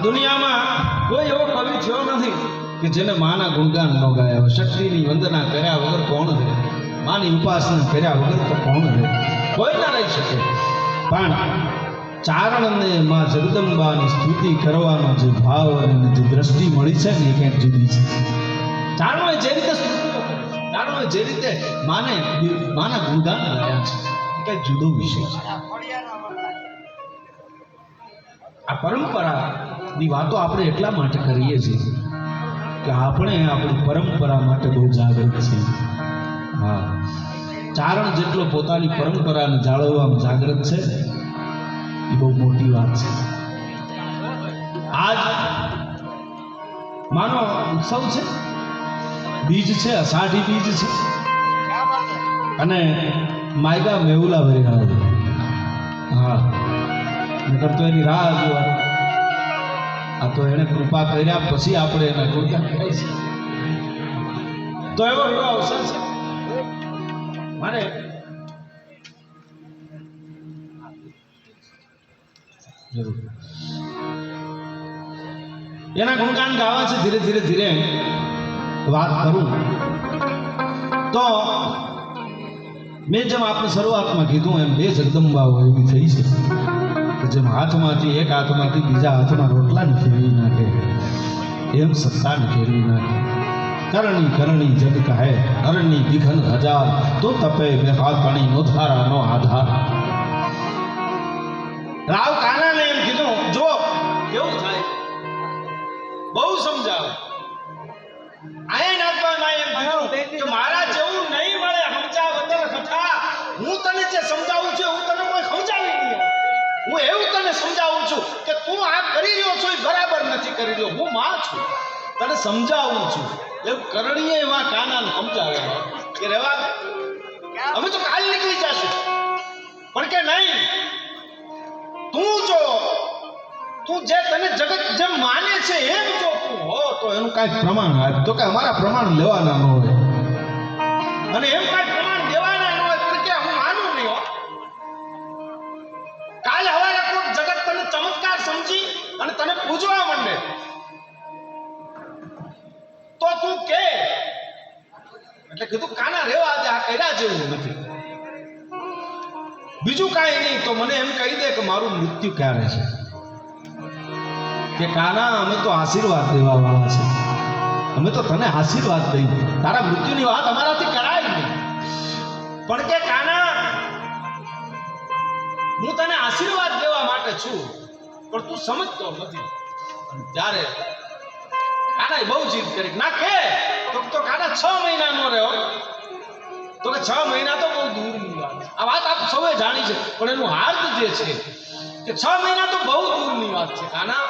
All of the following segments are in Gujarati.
દુનિયામાં કોઈ એવો કવિ થયો નથી કે જેને માના ગુણગાન ન ગાયા હોય. શક્તિની વંદના કર્યા વગર કોણ રહે? માની ઉપાસના કર્યા વગર તો કોણ રહે? કોઈ ના રહી શકે. પણ ચારણને માં જગદંબાની સ્તુતિ કરવાનો જે ભાવ અને જે દ્રષ્ટિ મળી છે ને એ ક્યાંક જુદી છે. ચારણોએ જે રીતે સ્તુતિઓ કરી, ચારણોએ જે રીતે માના ગુણગાન ગાયા છે એ કંઈક જુદો વિષય છે. આ પરંપરાની વાતો આપણે એટલા માટે કરીએ છીએ કે આપણે આપણી પરંપરા માટે બહુ જાગૃત છીએ. હા, ચારણ જેટલો પોતાની પરંપરાને જાળવવામાં જાગૃત છે એ બહુ મોટી વાત છે. આજ માનો ઉત્સવ છે, બીજ છે, અષાઢી બીજ છે અને માયગા મેહુલા ભરી રહ્યા છે. હા, નકર તો એની રાહ જોવા. આ તો એને કૃપા કર્યા પછી આપણે એના ગુણગાન ગાઈશું. તો એવો અવસર છે મારે જરૂર એના ગુણગાન ગાવા છે. ધીરે ધીરે ધીરે વાત કરું તો મેં જેમ આપણે શરૂઆતમાં કીધું એમ બે જગદંબાઓ એવી થઈ છે કે જેમ હાથમાંથી એક હાથમાંથી બીજા હાથમાં રોટલાને ફેરવી નાખે એમ સત્તાને ફેરવી નાખે. કરણી કરણી જગ કહે હરણી દિઘન હજાર તો તપે મેઘા કણી નો ધારાનો આધાર. રાવ કાનાને એમ કીધું, જો કેવું થાય બહુ સમજાવે. આયે નાથમાં એમ કીધું કે મારા જેવું નહીં મળે સમજા વગર કથા. હું તને જે સમજાવું છું હું તને કોઈ સમજાવી નહીં. હું એવું તને સમજાવું છું કે તું આ કરી રહ્યો છો એ બરાબર નથી કરી રહ્યો. હું માં છું, તને સમજાવું છું. એવું કરણીએ એવા કાનાને સમજાવે કે રેવા અમે તો કાલ નીકળી જશું. પણ કે નહીં, તું જે તને જગત જેમ માને છે એમ જો તું હો તો એનું કાંઈક પ્રમાણ આપ. તો કે અમારા પ્રમાણ લેવાના ન હોય અને એમ કાંઈક પ્રમાણ દેવાના ન હોય. પણ કે હું માનું નહીં હો. કાલ હવારે કોઈ જગત તને ચમત્કાર સમજી અને તને પૂજવા માંડે તો તું કે એટલે કીધું કાના રેવા દે, આ કર્યા જેવું નથી. બીજું કાંઈ નહીં તો મને એમ કહી દે કે મારું મૃત્યુ ક્યારે છે. કે કાના અમે તો આશીર્વાદ દેવા વાળા છે, અમે તો તને આશીર્વાદ દઈ, તારા મૃત્યુની વાત અમારાથી કરાય નહીં. પણ કે કાના હું તને આશીર્વાદ દેવા માટે છું પણ તું સમજતો નથી. ત્યારે કાનાએ બહુ જીદ કરી. ના કે તો કાના 6 મહિના નો રહ્યો. તો કે 6 મહિના તો બહુ દૂરની વાત. આ વાત આપ સૌએ જાણી છે પણ એનું હાર્દ જે છે કે 6 મહિના તો બહુ દૂરની વાત છે. કાના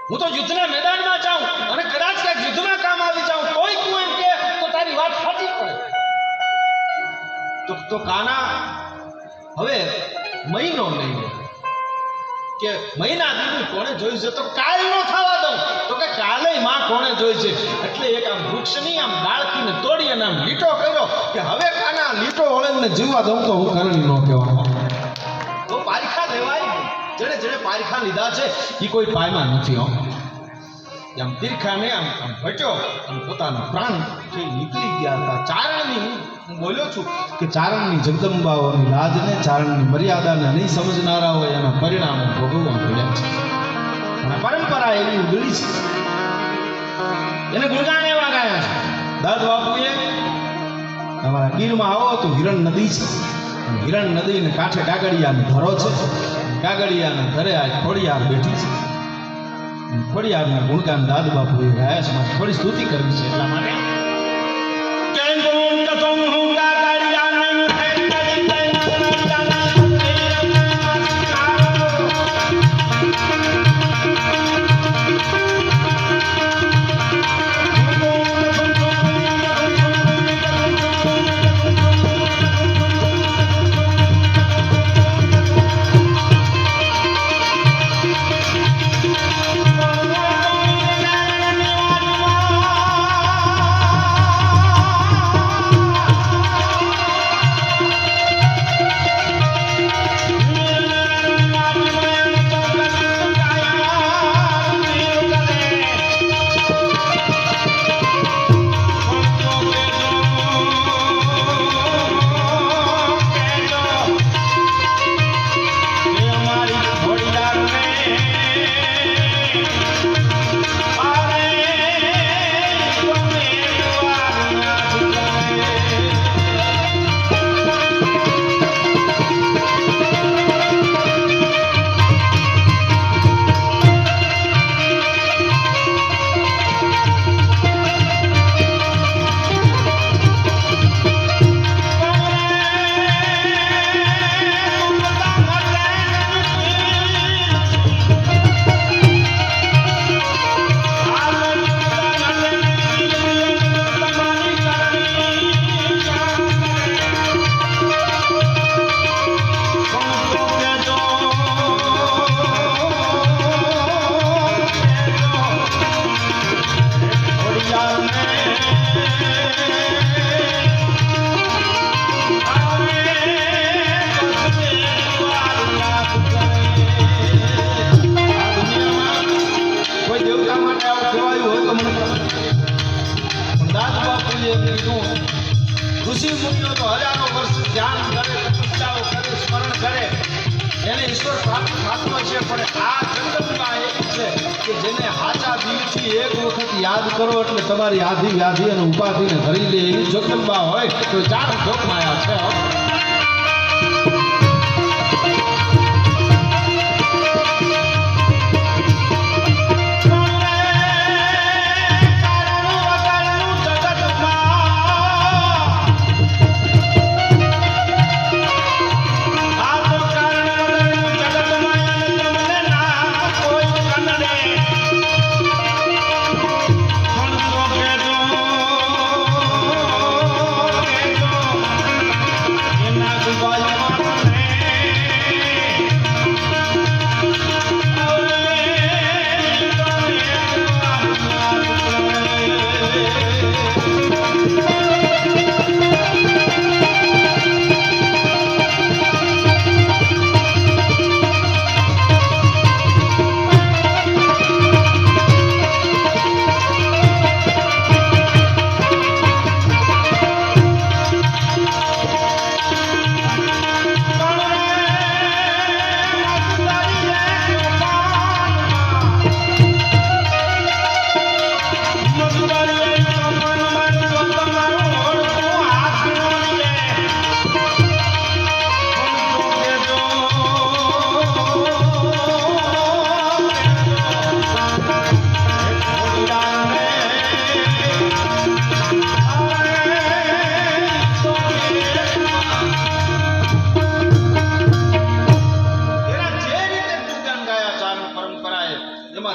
હું તો યુદ્ધના મેદાનમાં જાઉં અને કદાચ ક્યાંક યુદ્ધમાં કામ આવી જાઉં તોય તું એમ કે તો તારી વાત સાચી પડે. તો કાના હવે મહિનો નહીં કે મહિના દીધું કોણે જોઈ છે તો કાલ નો થવા દઉં. તો કે કાલે માં કોણે જોઈ છે. એટલે એક આમ વૃક્ષની આમ ડાળખીને તોડી અને આમ લીટો કર્યો કે હવે કાના લીટો વળેને જીવવા દઉં તો હું કરણી નો કહેવાનો. તો પારખા લેવાય. જેને જેને પારખા લીધા છે એ કોઈ પાયમાં નથી. આમ તીરખાને આમ ભટ્યો અને પોતાના પ્રાણ નીકળી ગયા હતા. ચારણની હું બોલ્યો છું કે ચારણની જગદંબાઓની લાજને, ચારણની મર્યાદાને નહીં સમજનારા હોય એના પરિણામો ભોગવવા પડ્યા છે. અને પરંપરા એવી ઉજળી છે, એને ગુણગાન એવા ગાયા છે. દાદ બાપુએ તમારા ગીરમાં આવો તો હિરણ નદી છે. હિરણ નદીને કાંઠે કાગડિયાનો ધરો છે. કાગડિયાના ધરે આ ખોડિયાર બેઠી છે. ખોડિયારના ગુણગાન દાદ બાપુએ ગાયા છે. મારે થોડી સ્તુતિ કરવી છે એટલા માટે શા માટે આવું કહેવાયું હોય તો મને ખબર નથી. પણ દાસ બાપુએ એમ કીધું, ઋષિ મુનિઓ તો હજારો વર્ષ ધ્યાન કરે, તપસ્યાઓ કરે, સ્મરણ કરે, એને ઈશ્વર પ્રાપ્ત થતું હશે. પણ આ જગતમાં એવી છે કે જેને હાચા દિલથી એક વખત યાદ કરો એટલે તમારી આધિ વ્યાધિ અને ઉપાધિને ધરી લે એવી જગદંબા હોય તો ચાર જોગ માયા છે.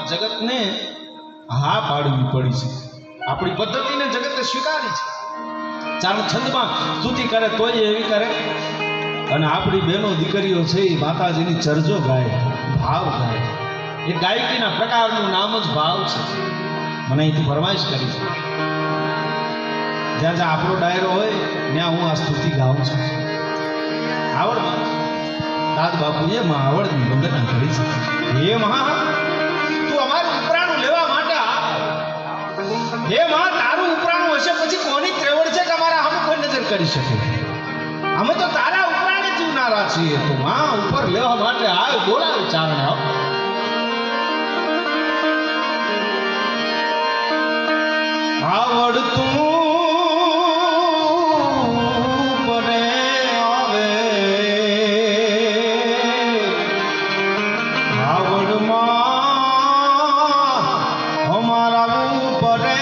જગતને હા પાડવી પડી છે. આપણી પદ્ધતિને જગતે સ્વીકારી છે. ચાલો છંદમાં સ્તુતિ કરે તોય એવી કરે, અને આપણી બહેનો દીકરીઓ છે એ માતાજીની ચરજો ગાય, ભાવ ગાય. એ ગાયકીના પ્રકારનું નામ જ ભાવ છે. મને અહીંથી ફરમાઈશ કરી છે, જ્યાં જ્યાં આપણો ડાયરો હોય ત્યાં હું આ સ્તુતિ ગાઉં છું. આવડ દાદ બાપુએ માં આવડની વંદના કરી છે. હે મહા, હે માં, તારું ઉપરાણું હશે પછી કોની ત્રેવડ છે કે અમારા આમ કોઈ નજર કરી શકે? અમે તો તારા ઉપરાણે જીવનારા છીએ. તો માં ઉપર લેવા માટે આવ બોલાવે ચારણે આવડતું પરે આવે આવડમાં અમારા ઉપરે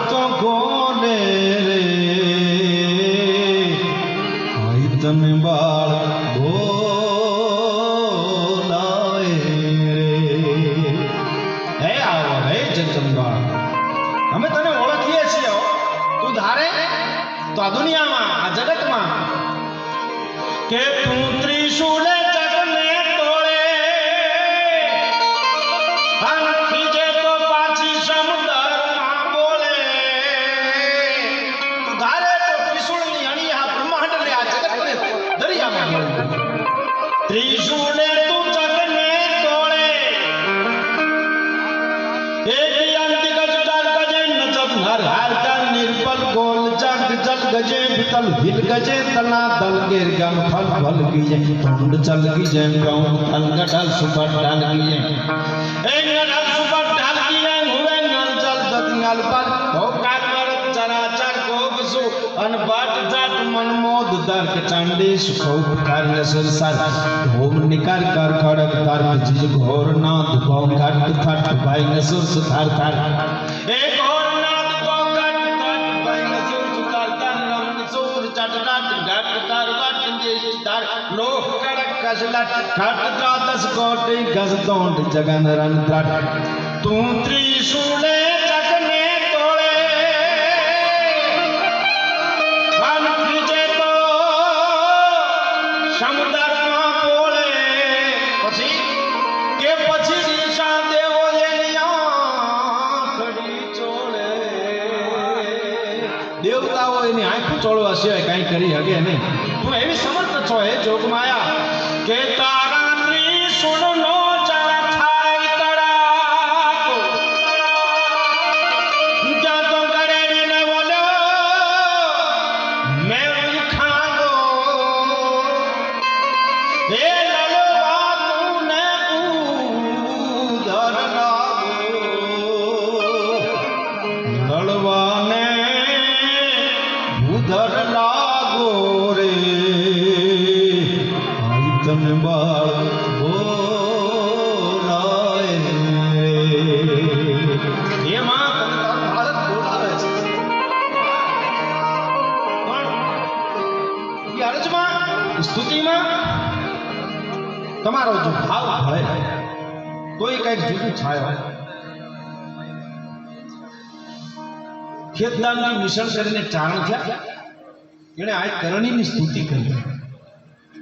તો કોને રે તને બાળ બોલાય રે. હે આવો હે જગદંબા, અમે તને ઓળખીએ છીએ. તું ધારે તો આ દુનિયામાં, આ જગતમાં કે તું ત્રિશુલે જગને તોડે, ખીજે તો પાછી સમુદ્રમાં બોલે. તું ધારે તો ત્રિશુળની અણી આ બ્રહ્માંડને, આ જગતને દરિયામાં બોલે. ત્રિશુલે તું જગને તોડે, એક અંતિક જટાર ગજે નચત હર હાલતા નિર્બલ ગોલ જગ જગ गजे बितल हिल गजे तना दल गिर गम फल फल गिए टुंड चल गिए गाँव तल गडल सुपर डाल गिए एक गडल सुपर डाल गिए हुए नल जल दतियाल पर तो काट मरत चराचर को बसु अनबाट जाट मन मोद दर्क चांडी सुखो कार्य संसार होम निकार कर खड़क तार जिज घोर नाद गौ घाट थाट भाई नसुर सुधार थार एक घोर नाद गौ घाट थाट भाई नसुर सुधार थार नम नसुर चट घाट घाट तार घाट जिज तार लोह कड़क कसलट घाट द्वादश कोटि गज तोंड जगन रन त्राट तू त्रिशूले जगने तोड़े मन खींचे तो समुद्र में बोले પછી કે પછી દિશા દેવો એની આંખડી ચોળે દેવતાઓ એની આંખ ચોળવા સિવાય કાંઈ કરી શકે નહીં તું એવી સમર્થ છો હે જોગમાયા કે તારા ત્રિશૂળનો ચાર થાય તડાકો જ્યાં તો ગળેડીને બોલ્યો મેં ખાગો એ લલવા તુને ઉધર લાગો લળવાને ઉધર લાગો રે આઈ તને બાળ બોલાય એમાં તને તારું બાળક બોલાવે છે પણ એ અરજમાં સ્તુતિમાં તમારો જો ભાવ હોય તો એ કંઈક જુદું થાય ખેતદાનની મિશ્રણ કરીને ચારણ થયા એણે આ કરણીની સ્તુતિ કરી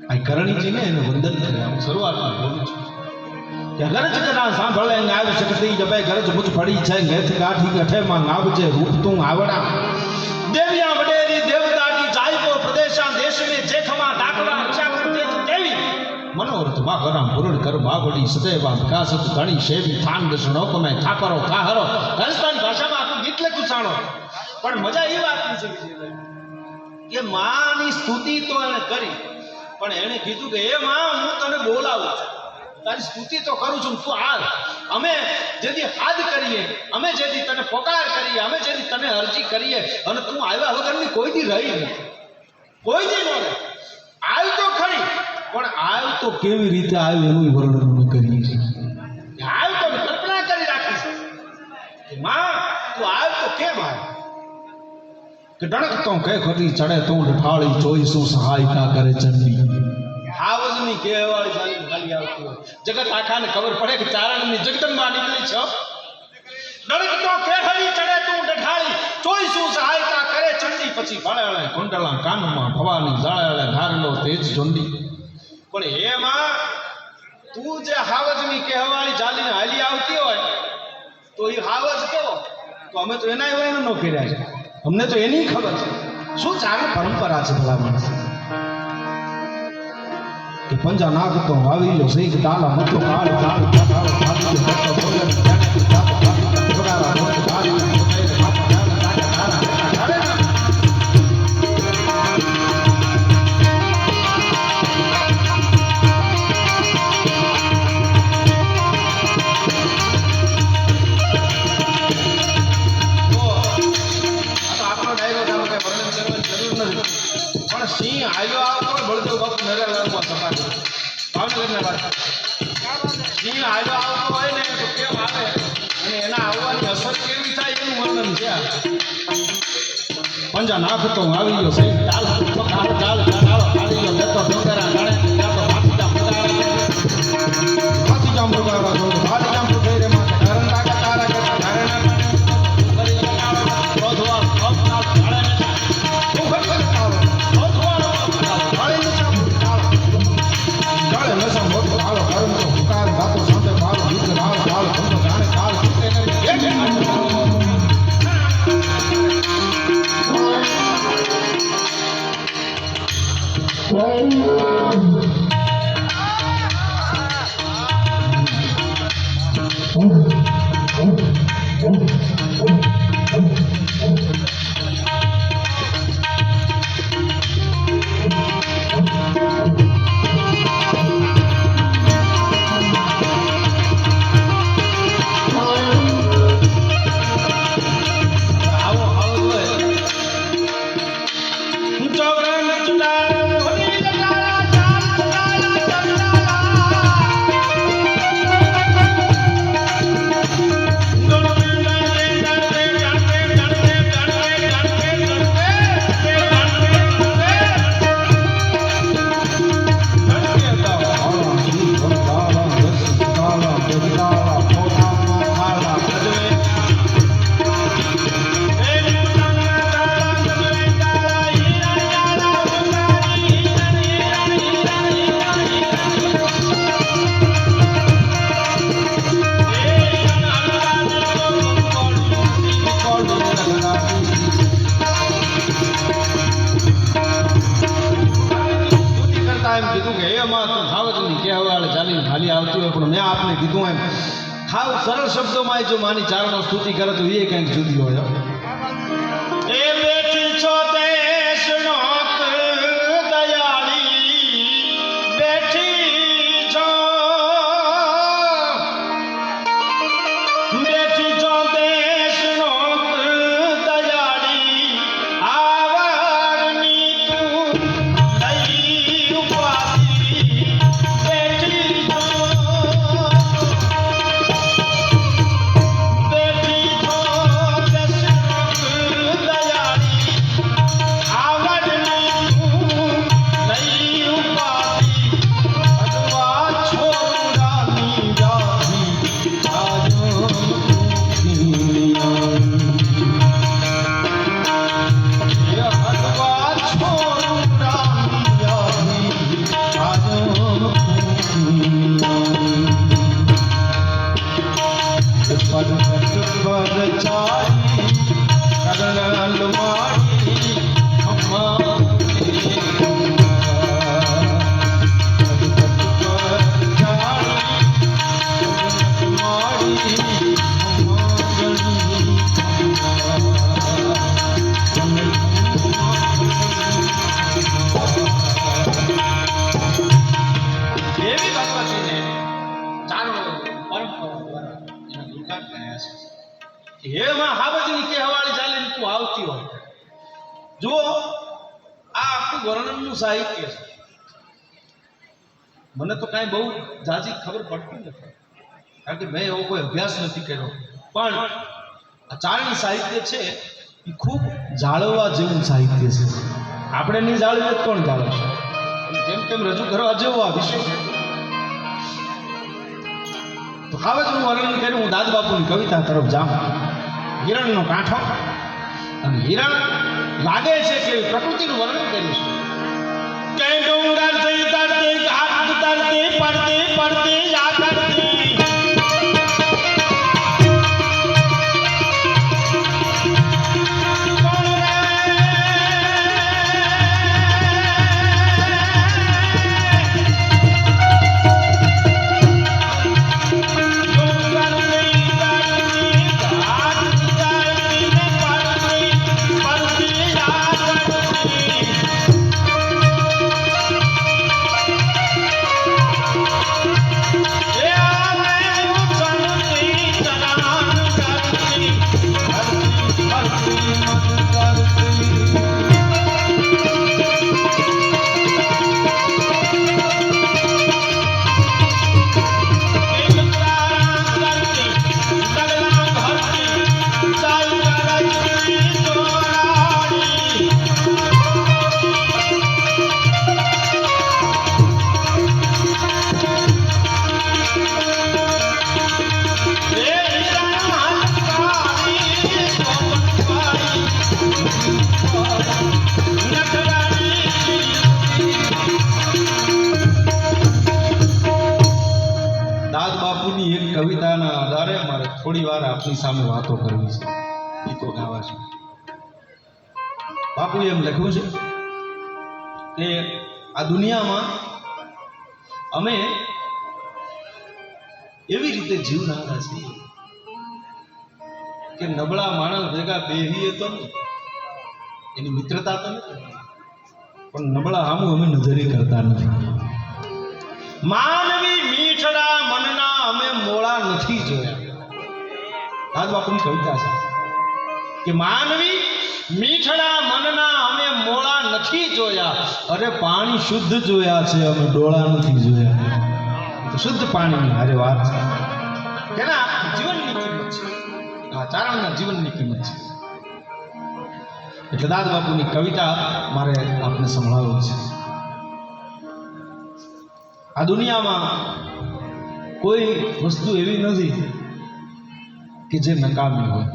આ કરણીજીને એને વંદન કર્યા હું શરૂઆતમાં બોલું છું કે ગરજ કરા સાંભળે નાવ શકતી જબે ગરજ મુજ પડી છે ગેથ ગાઠી ગઠે માં નાવજે રૂપ તું આવડા દેવિયા વડેરી દેવદાટી જાય તો પ્રદેશા દેશ મે જેખમાં ડાકવા રક્ષા કરતે દેવી મનોરથ માં ગરામ પુરણ કર બાવડી સદેવા વિકાસત ધણી શેવી થાન દશણો કમે થાકરો કાહરો રાજસ્થાન ભાષામાં આખું ગીત લખ્યું સાણો પણ મજા એ વાતની છે કે માની સ્તુતિ તો એને કરી પણ એણે કીધું કે એ માં હું તને બોલાવું છું તારી સ્તુતિ તો કરું છું તું હાલ અમે જેથી હાદ કરીએ અમે જેથી તને પોકાર કરીએ અમે જેથી તને અરજી કરીએ અને તું આવ્યા વગરની કોઈ દી રહી નથી કોઈ દી ન રહે આવ તો ખરી પણ આવ તો કેવી રીતે આવ્યું એનું વર્ણન અમે કરીએ છીએ આવ તો કલ્પના કરી રાખી છે માં તું આવ તો કેમ આવ્યો કે ડણકતો કે ખોટી ચડે તો ઠાળી જોઈશું સહાયતા કરે ચંડી આવજની કહેવાળી ચાલી ખાલી આવતી હોય જગત આખાને ખબર પડે કે ચારણની જગદંબા નીકળી છે ડણકતો કે ખરી ચડે તો ઠાળી જોઈશું સહાયતા કરે ચંડી પછી ભાળે કોંડલા કાનમાં ભવાની જાળે ઘારલો તેજ જોંડી પણ એમાં તું જે હાવજની કહેવાળી ચાલીને હાલી આવતી હોય તો એ હાવજ કેવો તો અમે તો એના વર્ણન ન કર્યા છે અમને તો એની ખબર છે શું ચારણ પરંપરા છે ભલા માણસ કે પંજા નાગતો આવી લો સૈક તાલા મતો કાળ કાળ કાળ કાળ ભોજન જાણે તાપ થોડારા ભોજ કાળ સિંહ આવ્યો આવતો બળદેવ બાપુ નરેલાલમાં સપાટ ભાવનગરના વાત સિંહ આવ્યો આવતો હોય ને તો કેમ આવે અને એના આવવાની અસર કેવી થાય એનું વર્ણન છે પંજા નાખતો આવી ગયો સહી ચાલ ચાલ ચાલ ચાલ આવી ગયો લેતો ડોંગરા ગાણે ત્યાં તો હાથી જામ ડોંગરા હાથી જામ થઈ રે માથે કારણ લાગે તારા કે કારણ કરી રોધવા રોપ ના ગાળે પણ મેં આપને કીધું એમ ખાવ સરળ શબ્દોમાં જો માની ચારણો સ્તુતિ કરે તો એ કંઈક જુદી હોય એ બેઠી છો દેશનો જુઓ આ આખું વર્ણનનું સાહિત્ય છે મને તો કાંઈ બહુ જાજી ખબર પડતી નથી કારણ કે મેં એવો કોઈ અભ્યાસ નથી કર્યો પણ આ ચારણી સાહિત્ય છે એ ખૂબ જાળવવા જેવું સાહિત્ય છે આપણે નહીં જાળવીએ તો કોણ જાળવશે તેમ તેમ રજૂ કરવા જેવું આ વિષય છે તો હવે જ હું વર્ણન કર્યું હું દાદ બાપુની કવિતા તરફ જાઉં હિરણનો કાંઠો અને હિરણ લાગે છે કે પ્રકૃતિનું વર્ણન કર્યું છે કે ડુંગર થઈ તરતે ઘાટ તરતે પડતે પડતે યા કરતી કવિતાના આધારે મારે થોડી વાર આપની સામે વાતો કરવી છે ગીતો ગાવા છે બાપુએ એમ લખ્યું છે કે આ દુનિયામાં અમે એવી રીતે જીવનારા છીએ કે નબળા માણસ ભેગા બેહીએ તો નહીં એની મિત્રતા તો નથી પણ નબળા હામું અમે નજરે કરતા નથી માનવી મીઠડા મનના અમે મોળા નથી જોયા આજ બાપુની કવિતા છે કે માનવી મીઠડા મનના અમે મોળા નથી જોયા અરે પાણી શુદ્ધ જોયા છે અમે ડોળા નથી જોયા તો શુદ્ધ પાણીની હારે વાત છે કેના જીવનની કિંમત છે આ ચારણના જીવનની કિંમત છે એટલે દાદ બાપુની કવિતા મારે આપને સંભળાવવી છે આ દુનિયામાં કોઈ વસ્તુ એવી નથી કે જે નકામી હોય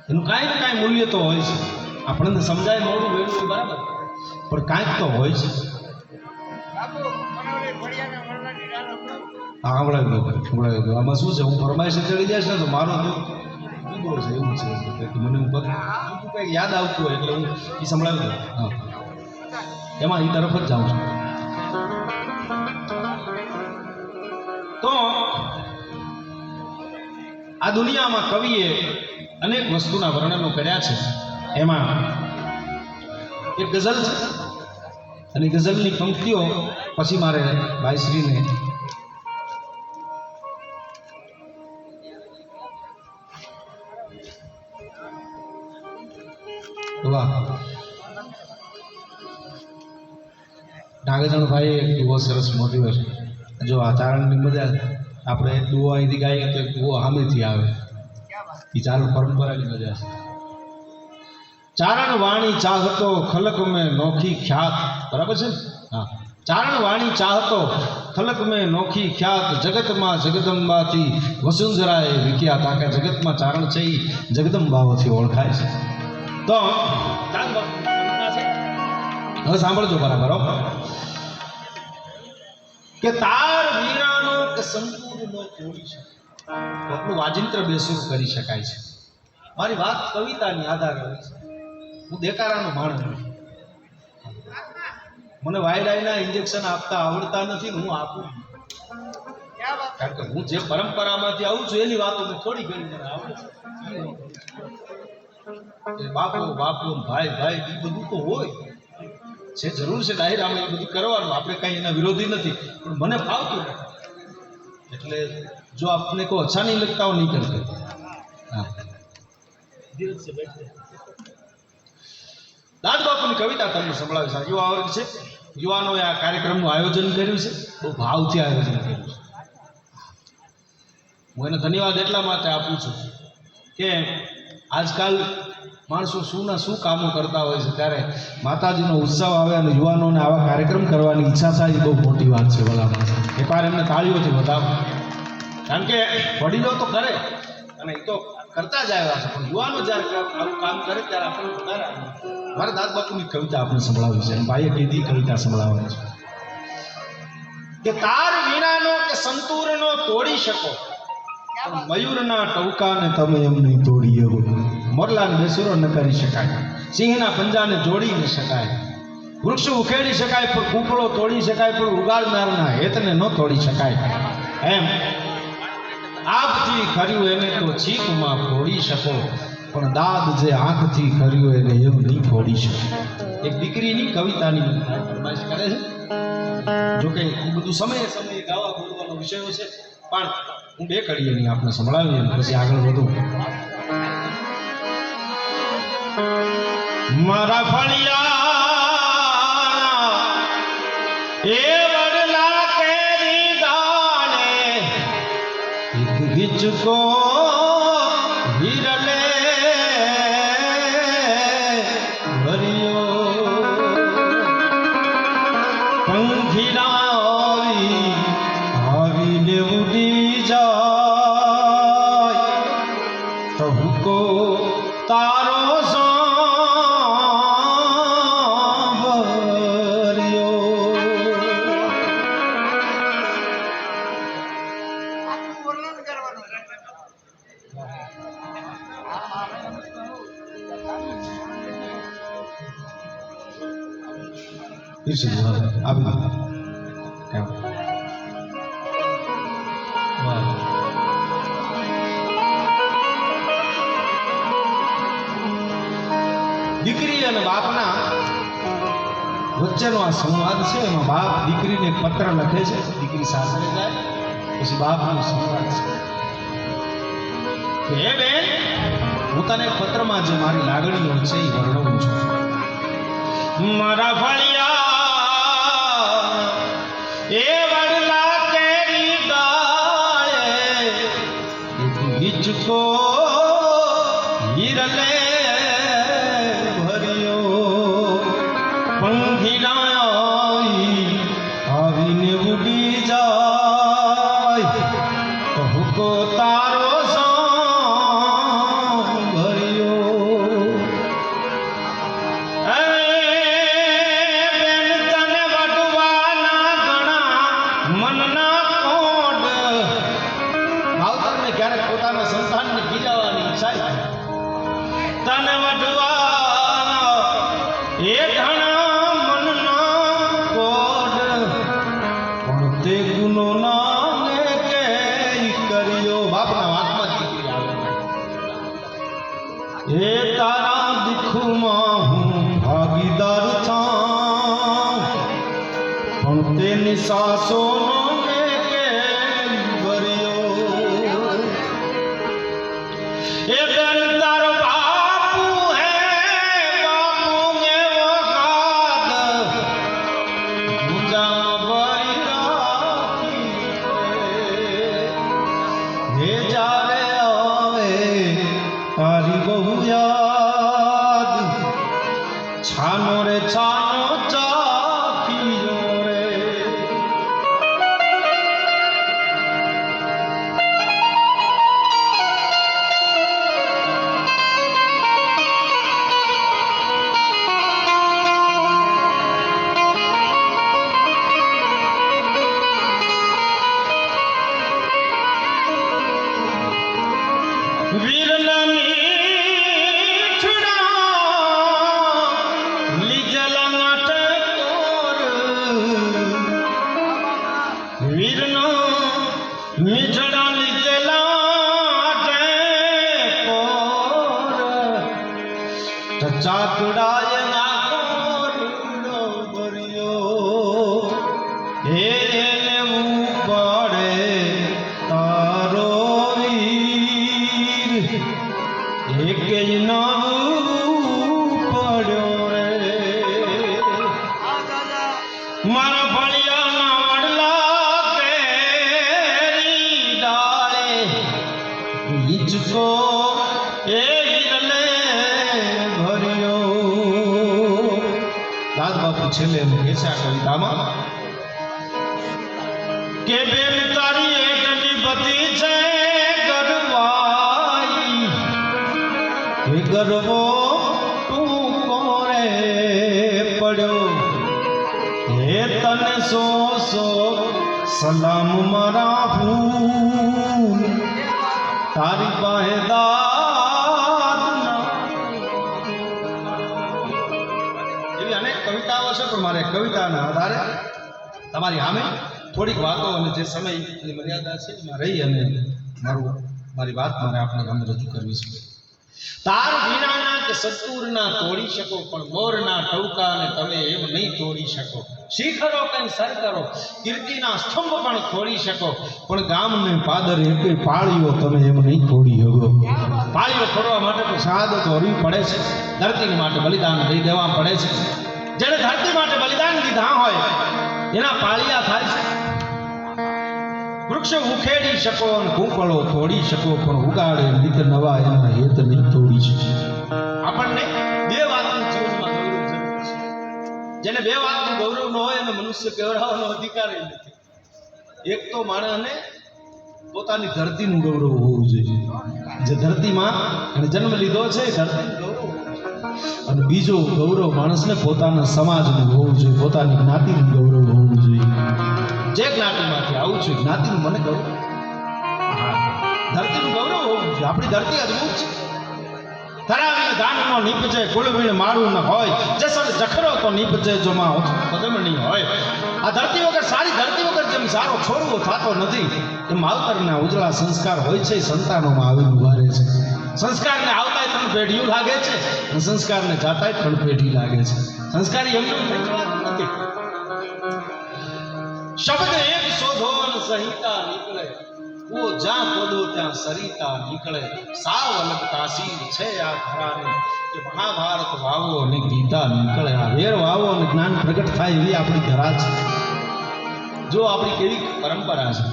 એનું કાંઈ ને કાંઈ મૂલ્ય તો હોય છે આપણને સમજાય મોડું વેલું બરાબર પણ કાંઈક તો હોય છે હા હમણાં આમાં શું છે હું ફરમાઈશ ચડી જઈશ ને તો મારો જુદો છે એવું છે મને હું કંઈક યાદ આવતું હોય એટલે હું એ સંભળાવી દઉં હા એમાં એ તરફ જ જાઉં છું તો આ દુનિયામાં કવિએ અનેક વસ્તુના વર્ણનો કર્યા છે. એમાં એક ગઝલ છે અને ગઝલની પંક્તિઓ પછી મારે ભાઈશ્રીને વાહ નાગેજણ ભાઈ એક બહુ સરસ મોટિવેશન. જો આ ચારણની મજા આપણે દુઓ અહીંથી ગાઈએ તો દુઓ સામેથી આવે એ ચારણ પરંપરાની મજા છે. ચારણ વાણી ચાહતો ખલક મેં નોખી ખ્યાત. બરાબર છે ને? હા. ચારણ વાણી ચાહતો ખલક મેં નોખી ખ્યાત જગતમાં જગદંબાથી વસુંધરાએ વિખ્યાત. આખા જગતમાં ચારણ છે એ જગદંબાઓથી ઓળખાય છે. તો હવે સાંભળજો બરાબર કે તાર વીરાનો કે સંપૂર્ણનો તોડી શકે એટલું વાજિંત્ર બેસુર કરી શકાય છે. મારી વાત કવિતાની આધારે હોય છે. હું દેકારાનો માણસ નથી. મને વાયરાયના ઇન્જેક્શન આપતા આવડતા નથી ને હું આપું. કારણ કે હું જે પરંપરામાંથી આવું છું એની વાતો મેં થોડી ઘણી મને આવડે છે. બાપો બાપો ભાઈ ભાઈ એ બધું તો હોય છે, જરૂર છે ડાયરામાં એ બધું કરવાનું. આપણે કઈ એના વિરોધી નથી, પણ મને ફાવતું નથી. એટલે જો આપને કોઈ અચ્છા નહીં લગતા હો નહીં કરते. હા દાદ બાપુની કવિતા તમને સંભળાવી છે. યુવા વર્ગ છે, યુવાનોએ આ કાર્યક્રમનું આયોજન કર્યું છે, બહુ ભાવથી આયોજન કર્યું છે. હું એને ધન્યવાદ એટલા માટે આપું છું કે આજકાલ માણસો શું કામો કરતા હોય છે, ત્યારે માતાજીનો ઉત્સવ આવે અને યુવાનોને આવા કાર્યક્રમ કરવાની ઈચ્છા થાય એ બહુ મોટી વાત છે. ભલામાં એકવાર એમને તાળીઓથી વધાવો. કારણ કે વડીલો તો કરે અને એ તો કરતા જ આવ્યા છે, પણ યુવાનો જ્યારે આવું કામ કરે ત્યારે આપણે વધારે. મારે દાદ બાપુની કવિતા આપણે સંભળાવી છે અને ભાઈએ કીધી કવિતા સંભળાવવાની છે કે તાર વીણાનો કે સંતૂરનો તોડી શકો, મયુરના ટવકાને તમે એમ નહીં તોડી શકો. મોરલાને બેસુરો ન કરી શકાય, સિંહના પંજાને જોડી ન શકાય, વૃક્ષ ઉખેડી શકાય પણ કૂપળો તોડી શકાય પણ ઉગાડનારના હેતને ન તોડી શકાય. એમ આપથી ખર્યું એને તો છીકમાં ફોડી શકો, પણ દાદ જે આંખથી ખર્યું એને એમ નહીં ફોડી શકો. એક દીકરીની કવિતાની ફરમાઈશ કરે છે. જોકે એ બધું સમયે સમયે ગાવા બોલવાનો વિષયો છે, પણ હું બે કડીએની આપણે સંભળાવીએ પછી આગળ વધું. મારા ફળિયા એ વડલા કેરી દાણે એક હિચકો હિરલે ભર્યો, પંખીડા આવીને ઉડી જાય, ટહુકો તારો દીકરી અને બાપના વચ્ચેનો આ સંવાદ છે. એમાં બાપ દીકરીને પત્ર લખે છે, દીકરી સાસરે જાય પછી બાપનો સંવાદ છે. હે બેન, હું તને પત્રમાં જે મારી લાગણીઓ છે એ વર્ણવું છું. મારા ફળિયા એ વડલા કેરી ડાળે એક હિચકો હિરલે ભર્યો, પંખીડા આવીને ઉડી જાય, ટહુકો તારો તે ગુનો નામે કે હે તારા દુઃખમાં હું ભાગીદાર થાઉં, પણ તેની સાસોનો મેં કેમ ભર્યો? એ બેન તારો બાપુ હે બાપુ ને વખાત મુંજામાં ભરી રાખી હે જારે આવે તારી બહુ યાદ છાનો રે છાનો ચાખીયો રે. વીરના મીઠડા લીજલા નાટકોર, વીરના મીઠડા લીજલા નાટકોર, ચાકડાય નાકોરનો ભર્યો હે લેવું પડે તારો વીર એક નવું પડ્યો રે. મારા ફળિયાના વડલા કેરી ડાળે હિંચકો એ હિરલે ભર્યો. દાદ બાપુ છેલ્લે એમ કહે છે આ કવિતામાં કે બેન તારી એટલી બધી છે ગરવાઈ, એ ગરવો ટૂંકો રે પડ્યો. હે તને સો સો સલામ મારા ફૂલ, તારી પાસે દાદ ના. એવી અનેક કવિતાઓ છે, પણ મારે કવિતાના આધારે તમારી સામે થોડીક વાતો અને જે સમયની મર્યાદા છે એમાં રહી અને મારી વાત મારે આપણા ગામે રજૂ કરવી છે. તાર વિનાના કે સત્તુરના તોડી શકો, પણ મોરના ટૌકાને તમે એમ નહીં તોડી શકો. શિખરો કઈ સર કરો, કીર્તિના સ્તંભ પણ ખોડી શકો, પણ ગામને પાદર એકે પાળીઓ તમે એમ નહીં તોડી શકો. પાળીઓ ખોડવા માટે તો શહાદત હોવી પડે છે, ધરતી માટે બલિદાન દઈ દેવા પડે છે. જેને ધરતી માટે બલિદાન દીધા હોય એના પાળિયા થાય છે. વૃક્ષ ઉખેડી શકો અને કૂંપળો તોડી શકો, પણ ઉગાડે નીત નવા એના હેત નહીં તોડી શકે. આપણને બે વાતનું જીવનમાં ગૌરવ જરૂર છે. જેને બે વાતનું ગૌરવ ન હોય એને મનુષ્ય કહેવાનો અધિકાર નથી. એક તો માણસને પોતાની ધરતીનું ગૌરવ હોવું જોઈએ, જે ધરતીમાં એને જન્મ લીધો છે એ ધરતીનું ગૌરવ, અને બીજો ગૌરવ માણસને પોતાના સમાજનું હોવું જોઈએ, પોતાની જ્ઞાતિનું ગૌરવ હોવું જોઈએ. જે જ્ઞાતિમાંથી આવું છું જ્ઞાતિનું મને ગૌરવ, ધરતીનું ગૌરવ હોવું જોઈએ. આપણી ધરતી અદભુત છે. ધરાવીને દાન નો નીપજે, કુળવીને માળું ન હોય, જસર જખરો તો નીપજે જો માં કદમણી હોય. આ ધરતી વગર, સારી ધરતી વગર જેમ સારો છોડવો થતો નથી, એમ માવતરના ઉજળા સંસ્કાર હોય છે, સંતાનોમાં આવીને ઉભા રહે છે. સંસ્કારને આવતાય 3 પેઢીઓ લાગે છે, અને સંસ્કારને જાતાય 3 પેઢી લાગે છે. સંસ્કારી એમનું થઈ જવાનું નથી. શબ્દ એક શોધો અને સંહિતા નીકળે, વો જ્યાં ખોદો ત્યાં સરિતા નીકળે. સાવ અલગ તાસીર છે આ ધરાની, કે મહાભારત વાવો અને ગીતા નીકળે. આ વેર વાવો અને જ્ઞાન પ્રગટ થાય એવી આપણી ધરા છે. જો આપણી કેવી પરંપરા છે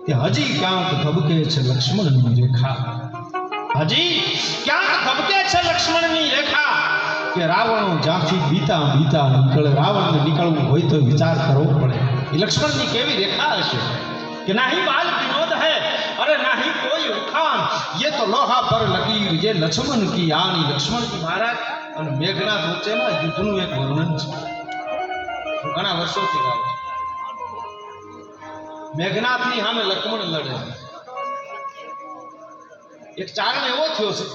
કે હજી ક્યાંક ધબકે છે લક્ષ્મણની રેખા, હજી ક્યાંક ધબકે છે લક્ષ્મણની રેખા, કે રાવણો જ્યાંથી બીતા બીતા નીકળે. રાવણને નીકળવું હોય તો વિચાર કરવો પડે. એ લક્ષ્મણની કેવી રેખા હશે कि नहीं बाल विनोद है, अरे नहीं कोई उखान, ये तो लोहा पर लकीर, ये लक्ष्मण की आनी. लक्ष्मण जी महाराज અને મેઘનાથ વચ્ચેના યુદ્ધનું એક વર્ણન છે. હું ઘણા વર્ષોથી ગાઉં છું. મેઘનાથની સામે લક્ષ્મણ લડે. એક ચારણ એવો થયો છે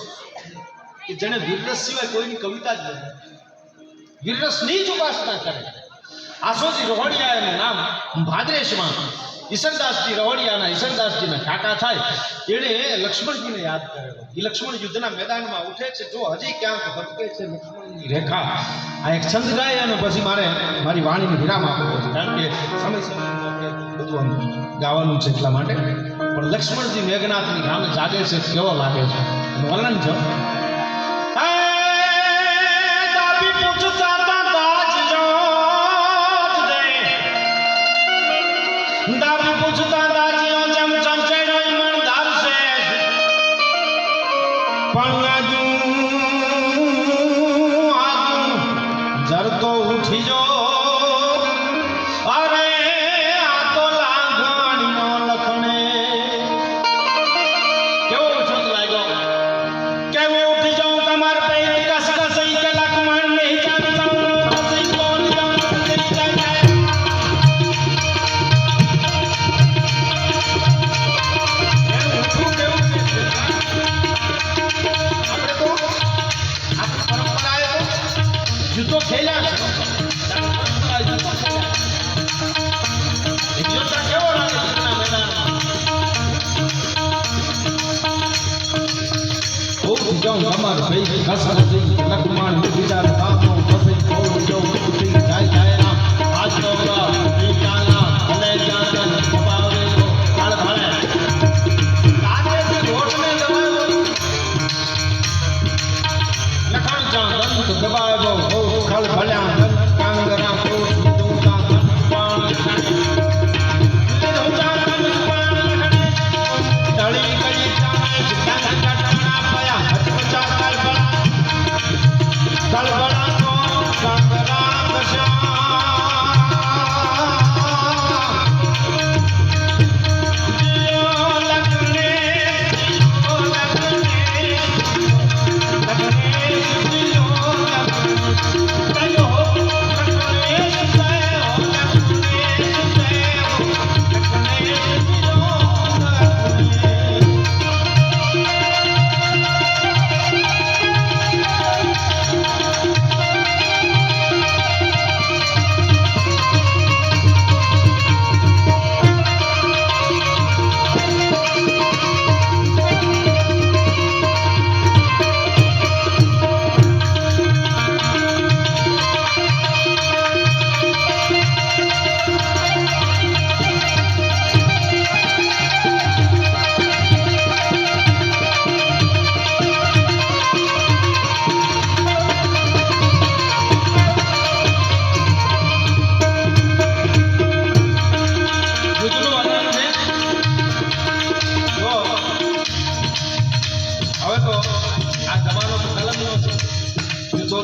કે જેને વીરરસ સિવાય કોઈની કવિતા જ નથી. વીરરસની જ ઉપાસના કરે. આસોજી રોહડિયા એનું નામ. ભાદ્રેશમાં ઈશનદાસજી રવડિયાના ઈશનદાસજીના કાકા થાય એણે લક્ષ્મણજીને યાદ કરેલો. એ લક્ષ્મણ યુદ્ધના મેદાનમાં ઉઠે છે, જો હજી ક્યાંક ભટકે છે લક્ષ્મણની રેખા. આ એક છંદ ગાય અને પછી મારે મારી વાણીને વિરામ આપવો છે, કારણ કે સમય બધું આમ ગાવાનું છે એટલા માટે. પણ લક્ષ્મણજી મેઘનાથની સામે જાગે છે, કેવો લાગે છે વર્ણન છે. જરતો ઉઠી જો અરે આ તો લાગણીનો લખણે. કેવો છંદ લાગ્યો, કેવો ઉઠી જાઉં તમાર પે કસ કસઈ કે લખમણ નહીં જાણતા કસઈ કોણ જાઉં કસઈ જાય. યુદ્ધો ખેલ્યા છે, યોદ્ધા કેવો લાગે યુદ્ધના મેદાનમાં. ઓછી જાઉં તમાર ભાઈ ઘસ ઘસી લખમણ વિચાર સામો ફસી કોણ જાઉં ઉઠી જાય જાય ના આજ તો જાના ભલે જાના કપાવે કાળ ભાળે કાજેથી રોટને દબાવ્યો લખણ જાન દંત દબાવ્યો ખળ ભલ્યા કાંગરા કોટ દૂતા પાણ લીધો જાન પાણ ઢળી ગઈ જાને જગા કાટના પયા હચમચા કલબલા કલબલા નો કાંગરા કશા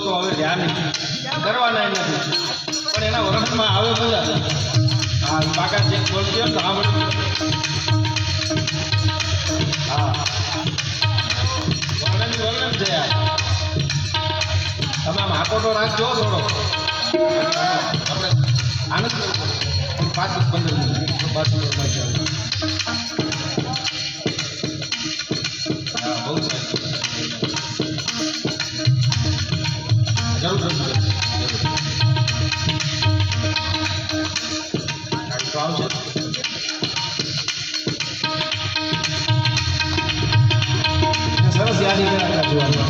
તો હવે ધ્યાન કરવાના નથી, પણ એના વર્ણનમાં આવે બધા. હા બાકા જે બોલજો ને સાંભળજો. હા વર્ણન છે યાર. તમે આમ હાકોટો રાખજો થોડો, આપણે આનંદ કરવો. 5-15 મિનિટ પાછું હા બહુ સારું જરૂર આવશે. સરસ યાદી જોવાનું.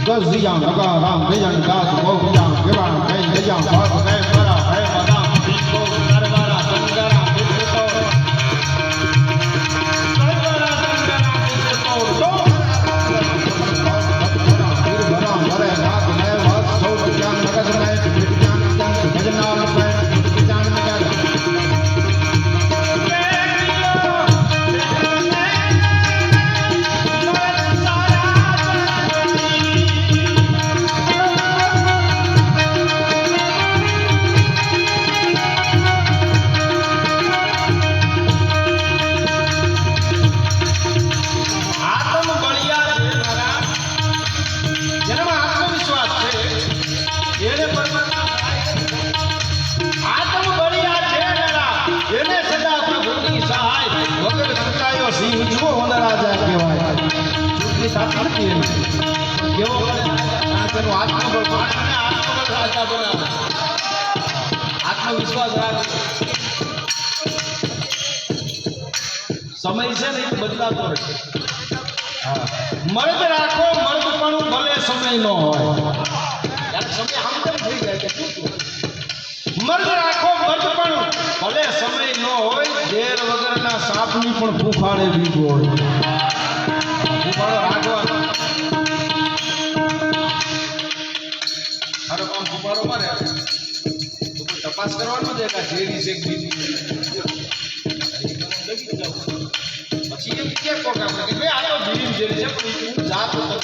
दस दिया लगा राम बेजन दास गो बिया गेवा गई गया भाग गए मरा है मरा को नरवारा संगरा बिजतो नरवारा संगरा बिजतो तो फिर भरा मरे नाथ में वास सौ ज्ञान मगज में ज्ञान भजनाल में ज्ञान में આત્મવિશ્વાસ રાખ સમય છે ને એ બદલાતો રહે મર્દ રાખો મર્દપણું ભલે સમય ન હોય ત્યારે સમય આમ તેમ થઈ જાય કે શું મર્દ રાખો મર્દપણું ભલે સમય ન હોય ઝેર વગરના સાપની પણ ફૂફાડે બીજ હોય ફૂફાડો રાખવાનો મારો કામ ફૂફાડો મારે તો કોઈ તપાસ કરવાનો છે કે ઝેરી છે કે બીજી લગી જાવ પછી એમ કે કોક આપણે કે ભાઈ આ તો ધીરી ઝેરી છે પણ હું જાતો તો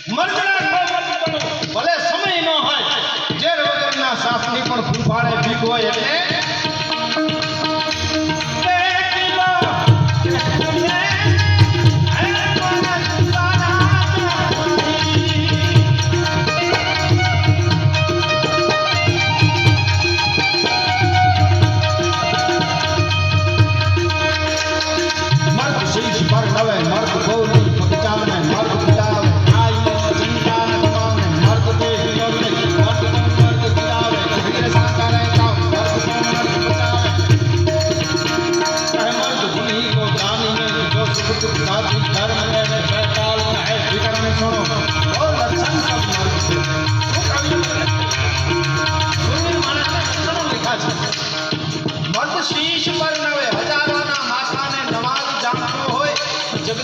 મર્દ રાખો મર્દપણું ભલે સમય ન હોય ઝેર વગરના સાપની પણ ફૂફાડે બીજ હોય એટલે धर्म में धर्म में सुनो और लक्षण सब